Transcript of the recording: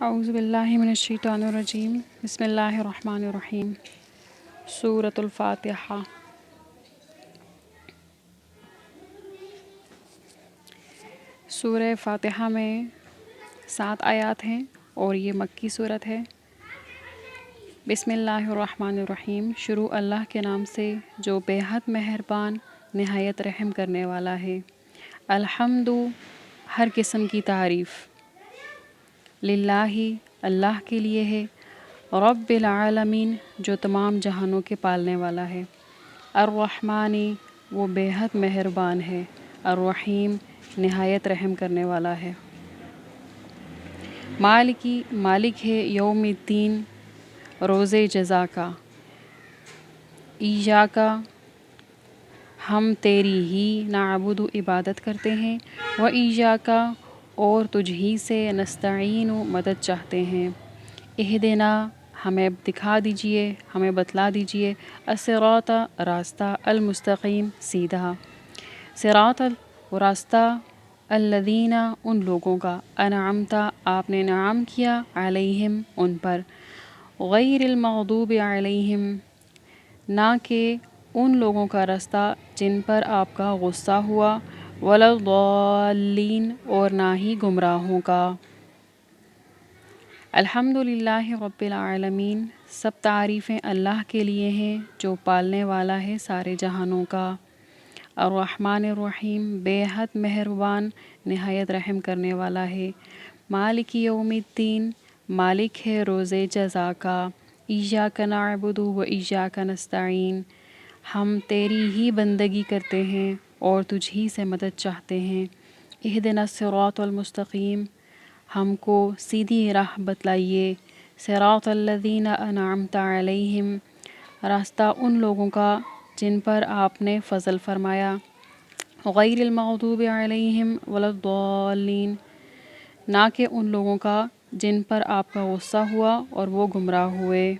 اعوذ باللہ من الشیطان الرجیم بسم اللہ الرحمن الرحیم سورۃ الفاتحہ۔ سورہ فاتحہ میں 7 آیات ہیں اور یہ مکی صورت ہے۔ بسم اللہ الرحمن الرحیم، شروع اللہ کے نام سے جو بے حد مہربان نہایت رحم کرنے والا ہے۔ الحمد، ہر قسم کی تعریف، للہ، اللہ کے لیے ہے، رب العالمین، جو تمام جہانوں کے پالنے والا ہے، الرحمن، وہ بے حد مہربان ہے، الرحیم، نہایت رحم کرنے والا ہے، مالکی، مالک ہے، یوم الدین، روز جزا کا، ایاکا، ہم تیری ہی، نعبد، عبادت کرتے ہیں، و ایاکا، اور تجھ ہی سے، نستعین، مدد چاہتے ہیں، اہدنا، ہمیں دکھا دیجئے، ہمیں بتلا دیجئے، الصراط، راستہ، المستقیم، سیدھا، صراط، راستہ، الذین، ان لوگوں کا، انعمت، آپ نے انعام کیا، علیہم، ان پر، غیر المغضوب علیہم، نہ کہ ان لوگوں کا راستہ جن پر آپ کا غصہ ہوا، ولا الضالین، اور نہ ہی گمراہوں کا۔ الحمدللہ رب العالمین، سب تعریفیں اللہ کے لیے ہیں جو پالنے والا ہے سارے جہانوں کا۔ الرحمن الرحیم، بے حد مہربان نہایت رحم کرنے والا ہے۔ مالک یوم الدین، مالک ہے روز جزا کا۔ ایاک نعبد و ایاک نستعین، ہم تیری ہی بندگی کرتے ہیں اور تجھ ہی سے مدد چاہتے ہیں۔ اہدنا الصراط المستقیم، ہم کو سیدھی راہ بتلائیے۔ صراط الذین انعمت علیہم، راستہ ان لوگوں کا جن پر آپ نے فضل فرمایا، غیر المغضوب علیہم ولا الضالین، نہ کہ ان لوگوں کا جن پر آپ کا غصہ ہوا اور وہ گمراہ ہوئے۔